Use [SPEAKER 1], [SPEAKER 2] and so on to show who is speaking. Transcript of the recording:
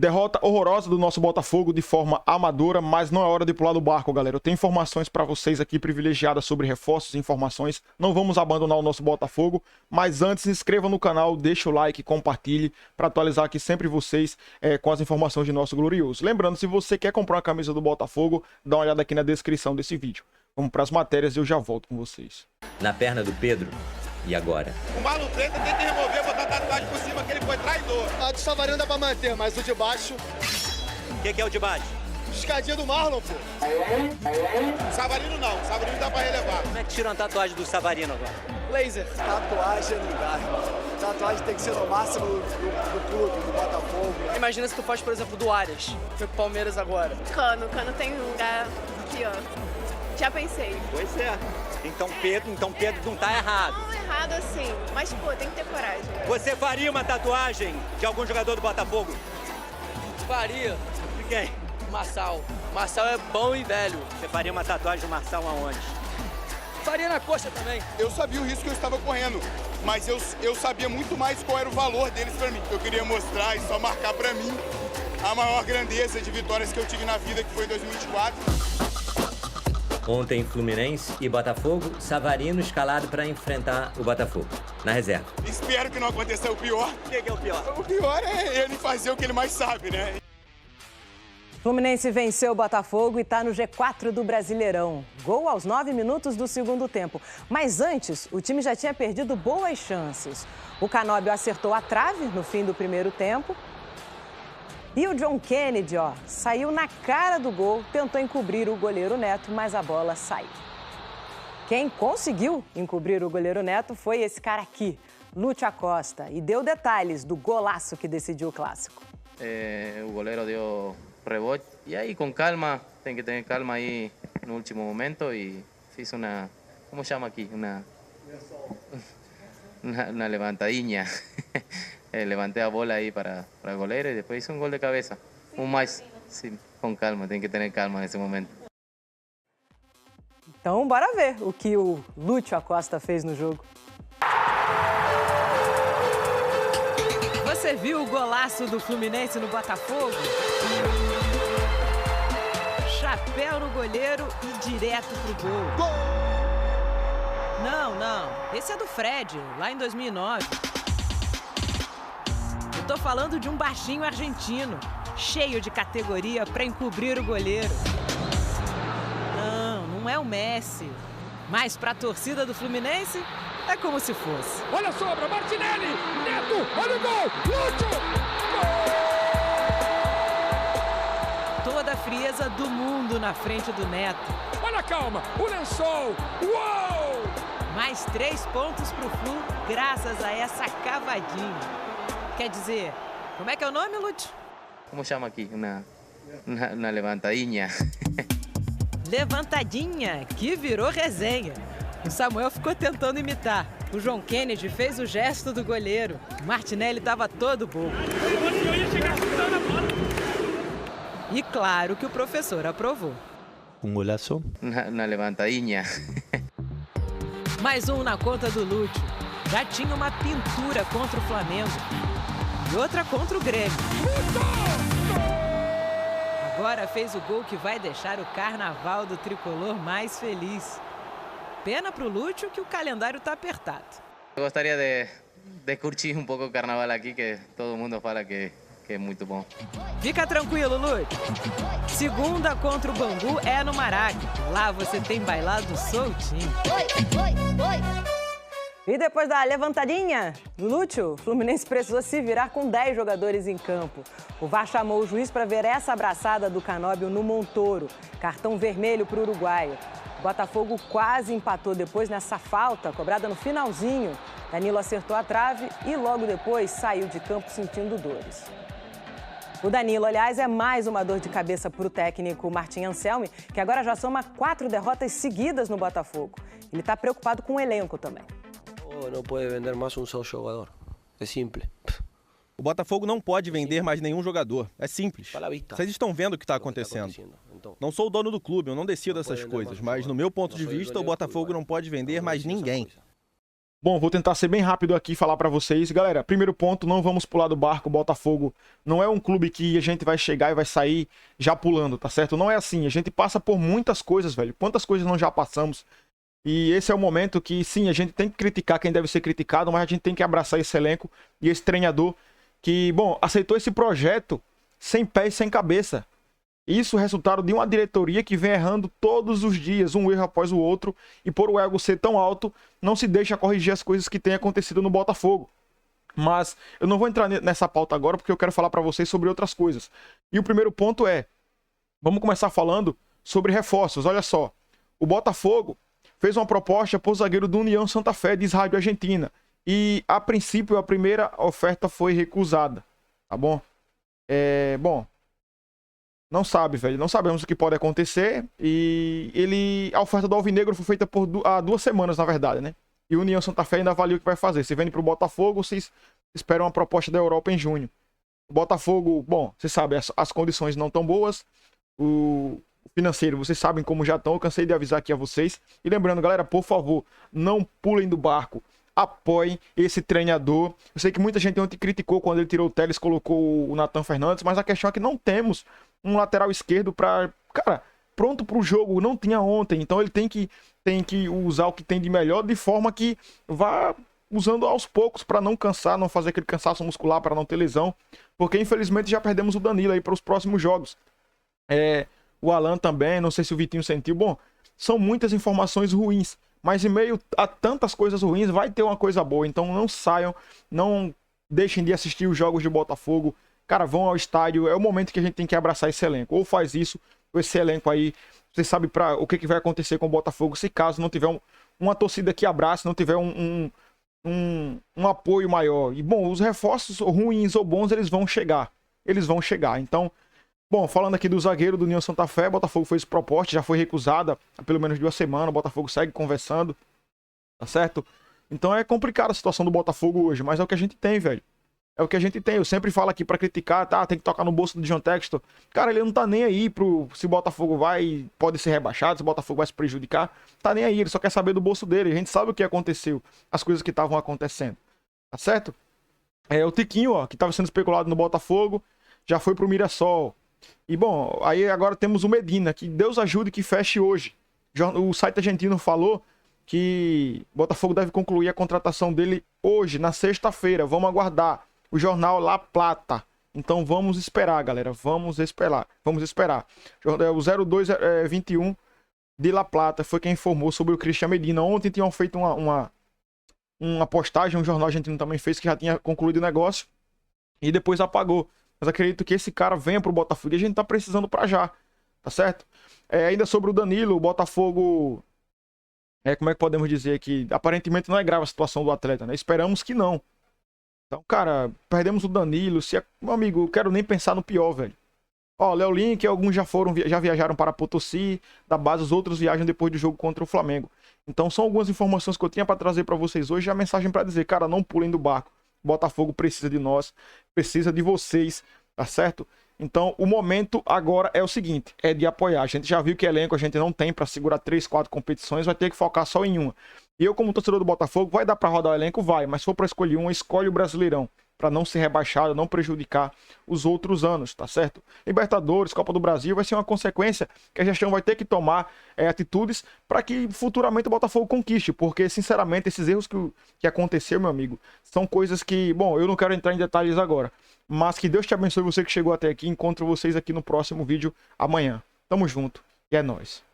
[SPEAKER 1] Derrota horrorosa do nosso Botafogo de forma amadora, mas não é hora de pular do barco, galera. Eu tenho informações para vocês aqui privilegiadas sobre reforços e informações. Não vamos abandonar o nosso Botafogo, mas antes se inscreva no canal, deixa o like, compartilhe para atualizar aqui sempre vocês com as informações de nosso glorioso. Lembrando, se você quer comprar uma camisa do Botafogo, dá uma olhada aqui na descrição desse vídeo. Vamos para as matérias e eu já volto com vocês.
[SPEAKER 2] Na perna do Pedro, e agora?
[SPEAKER 3] O Marlon Preta tem que remover, botar tatuagem por cima que ele foi traidor.
[SPEAKER 4] A do Savarino dá pra manter, mas o de baixo...
[SPEAKER 2] O que é o de baixo?
[SPEAKER 4] Escadinha do Marlon, pô.
[SPEAKER 3] Savarino não, Savarino dá pra relevar.
[SPEAKER 2] Como é que tira uma tatuagem do Savarino agora?
[SPEAKER 4] Laser. Tatuagem não dá, irmão. Tatuagem tem que ser no máximo do clube, do Botafogo. Imagina se tu foge, por exemplo, do Arias. Foi pro Palmeiras agora.
[SPEAKER 5] Cano tem um lugar aqui, ó. Já pensei.
[SPEAKER 2] Pois é. Então Pedro não tá errado.
[SPEAKER 5] Não errado assim, mas pô, tem que ter coragem.
[SPEAKER 2] Você faria uma tatuagem de algum jogador do Botafogo?
[SPEAKER 4] Faria.
[SPEAKER 2] De quem?
[SPEAKER 4] Marçal. Marçal é bom e velho.
[SPEAKER 2] Você faria uma tatuagem do Marçal aonde?
[SPEAKER 4] Faria na coxa também.
[SPEAKER 3] Eu sabia o risco que eu estava correndo, mas eu sabia muito mais qual era o valor deles pra mim. Eu queria mostrar e só marcar pra mim a maior grandeza de vitórias que eu tive na vida, que foi em 2024.
[SPEAKER 2] Ontem, Fluminense e Botafogo, Savarino escalado para enfrentar o Botafogo, na reserva.
[SPEAKER 3] Espero que não aconteça o pior.
[SPEAKER 2] O que é o pior?
[SPEAKER 3] O pior é ele fazer o que ele mais sabe, né?
[SPEAKER 6] Fluminense venceu o Botafogo e está no G4 do Brasileirão. Gol aos 9 minutos do segundo tempo. Mas antes, o time já tinha perdido boas chances. O Canóbio acertou a trave no fim do primeiro tempo. E o John Kennedy, saiu na cara do gol, tentou encobrir o goleiro Neto, mas a bola saiu. Quem conseguiu encobrir o goleiro Neto foi esse cara aqui, Lúcio Acosta, e deu detalhes do golaço que decidiu o clássico.
[SPEAKER 7] O goleiro deu rebote e aí com calma, tem que ter calma aí no último momento e fiz uma, como chama aqui? Uma levantadinha. Levantei a bola aí para o goleiro e depois hice um gol de cabeça. Mais, sim, com calma, tem que ter calma nesse momento.
[SPEAKER 6] Então, bora ver o que o Lúcio Acosta fez no jogo. Você viu o golaço do Fluminense no Botafogo? Chapéu no goleiro e direto pro gol. Não, esse é do Fred, lá em 2009. Eu tô falando de um baixinho argentino, cheio de categoria para encobrir o goleiro. Não é o Messi, mas para a torcida do Fluminense é como se fosse.
[SPEAKER 8] Olha a sobra, Martinelli, Neto, olha o gol, Lúcio!
[SPEAKER 6] Toda a frieza do mundo na frente do Neto.
[SPEAKER 8] Olha a calma, o lençol, uou!
[SPEAKER 6] Mais 3 pontos pro Flu, graças a essa cavadinha. Quer dizer, como é que é o nome, Lúcio?
[SPEAKER 7] Como chama aqui? Uma levantadinha.
[SPEAKER 6] Levantadinha, que virou resenha. O Samuel ficou tentando imitar. O John Kennedy fez o gesto do goleiro. O Martinelli estava todo bobo. E claro que o professor aprovou.
[SPEAKER 9] Um golaço.
[SPEAKER 7] Uma levantadinha.
[SPEAKER 6] Mais um na conta do Lúcio. Já tinha uma pintura contra o Flamengo. E outra contra o Grêmio. Agora fez o gol que vai deixar o carnaval do tricolor mais feliz. Pena pro Lúcio que o calendário tá apertado.
[SPEAKER 7] Eu gostaria de curtir um pouco o carnaval aqui, que todo mundo fala que é muito bom.
[SPEAKER 6] Fica tranquilo, Lúcio. Segunda contra o Bangu é no Maraca. Lá você tem bailado soltinho. E depois da levantadinha, Lúcio, o Fluminense precisou se virar com 10 jogadores em campo. O VAR chamou o juiz para ver essa abraçada do Canóbio no Montoro. Cartão vermelho para o uruguaio. O Botafogo quase empatou depois nessa falta, cobrada no finalzinho. Danilo acertou a trave e logo depois saiu de campo sentindo dores. O Danilo, aliás, é mais uma dor de cabeça para o técnico Martim Anselmi, que agora já soma 4 derrotas seguidas no Botafogo. Ele está preocupado com o elenco também.
[SPEAKER 10] Não pode vender mais um só jogador. É simples.
[SPEAKER 11] O Botafogo não pode vender mais nenhum jogador. É simples. Vocês estão vendo o que está acontecendo. Não sou o dono do clube, eu não decido essas coisas, mas no meu ponto de vista, o Botafogo não pode vender mais ninguém.
[SPEAKER 1] Bom, vou tentar ser bem rápido aqui e falar pra vocês. Galera, primeiro ponto, não vamos pular do barco. O Botafogo não é um clube que a gente vai chegar e vai sair já pulando, tá certo? Não é assim. A gente passa por muitas coisas, velho. Quantas coisas nós já passamos? E esse é o momento que, sim, a gente tem que criticar quem deve ser criticado, mas a gente tem que abraçar esse elenco e esse treinador que, bom, aceitou esse projeto sem pé e sem cabeça. Isso é resultado de uma diretoria que vem errando todos os dias, um erro após o outro, e por o ego ser tão alto, não se deixa corrigir as coisas que têm acontecido no Botafogo. Mas eu não vou entrar nessa pauta agora, porque eu quero falar para vocês sobre outras coisas. E o primeiro ponto é, vamos começar falando sobre reforços. Olha só, o Botafogo fez uma proposta por zagueiro do União Santa Fé, de Rádio Argentina. E, a princípio, a primeira oferta foi recusada, tá bom? Bom... Não sabe, velho. Não sabemos o que pode acontecer. E a oferta do Alvinegro foi feita há 2 semanas, na verdade, né? E o União Santa Fé ainda avalia o que vai fazer. Se vende pro Botafogo, vocês esperam uma proposta da Europa em junho. O Botafogo, bom, vocês sabem, as condições não tão boas. O financeiro, vocês sabem como já estão. Eu cansei de avisar aqui a vocês. E lembrando, galera, por favor, não pulem do barco. Apoiem esse treinador. Eu sei que muita gente ontem criticou quando ele tirou o Telles e colocou o Nathan Fernandes, mas a questão é que não temos um lateral esquerdo para, cara, pronto pro jogo, não tinha ontem, então ele tem que usar o que tem de melhor de forma que vá usando aos poucos para não cansar, não fazer aquele cansaço muscular, para não ter lesão, porque infelizmente já perdemos o Danilo aí para os próximos jogos. O Alan também, não sei se o Vitinho sentiu. Bom, são muitas informações ruins, mas em meio a tantas coisas ruins vai ter uma coisa boa, então não saiam, não deixem de assistir os jogos de Botafogo. Cara, vão ao estádio, é o momento que a gente tem que abraçar esse elenco. Ou faz isso, ou esse elenco aí, você sabe o que vai acontecer com o Botafogo, se caso não tiver uma torcida que abrace, não tiver um apoio maior. E, bom, os reforços ruins ou bons, eles vão chegar. Eles vão chegar. Então, bom, falando aqui do zagueiro do União Santa Fé, Botafogo fez proposta, já foi recusada há pelo menos 2 semanas, o Botafogo segue conversando, tá certo? Então é complicada a situação do Botafogo hoje, mas é o que a gente tem, velho. É o que a gente tem. Eu sempre falo aqui pra criticar, tá? Tem que tocar no bolso do John Textor. Cara, ele não tá nem aí se o Botafogo pode ser rebaixado, se o Botafogo vai se prejudicar. Tá nem aí, ele só quer saber do bolso dele. A gente sabe o que aconteceu, as coisas que estavam acontecendo. Tá certo? O Tiquinho, ó, que tava sendo especulado no Botafogo, já foi pro Mirassol. E, bom, aí agora temos o Medina, que Deus ajude que feche hoje. O site argentino falou que o Botafogo deve concluir a contratação dele hoje, na sexta-feira. Vamos aguardar. O jornal La Plata. Então vamos esperar, galera. Vamos esperar. O 0221 de La Plata foi quem informou sobre o Cristian Medina. Ontem tinham feito uma postagem, um jornal argentino também fez, que já tinha concluído o negócio. E depois apagou. Mas acredito que esse cara venha pro Botafogo e a gente tá precisando pra já. Tá certo? Ainda sobre o Danilo, o Botafogo... como é que podemos dizer que aparentemente não é grave a situação do atleta, né? Esperamos que não. Então, cara, perdemos o Danilo. Meu amigo, eu quero nem pensar no pior, velho. Ó, Léo Link, alguns já viajaram para Potosí, da base, os outros viajam depois do jogo contra o Flamengo. Então, são algumas informações que eu tinha para trazer para vocês hoje. A mensagem para dizer, cara, não pulem do barco. O Botafogo precisa de nós, precisa de vocês, tá certo? Então, o momento agora é o seguinte, é de apoiar. A gente já viu que elenco a gente não tem para segurar 3, 4 competições, vai ter que focar só em uma. E eu, como torcedor do Botafogo, vai dar para rodar o elenco? Vai, mas se for para escolher uma, escolhe o Brasileirão, para não ser rebaixado, não prejudicar os outros anos, tá certo? Libertadores, Copa do Brasil, vai ser uma consequência que a gestão vai ter que tomar atitudes para que futuramente o Botafogo conquiste, porque, sinceramente, esses erros que aconteceu, meu amigo, são coisas que, bom, eu não quero entrar em detalhes agora, mas que Deus te abençoe, você que chegou até aqui. Encontro vocês aqui no próximo vídeo amanhã. Tamo junto e é nóis.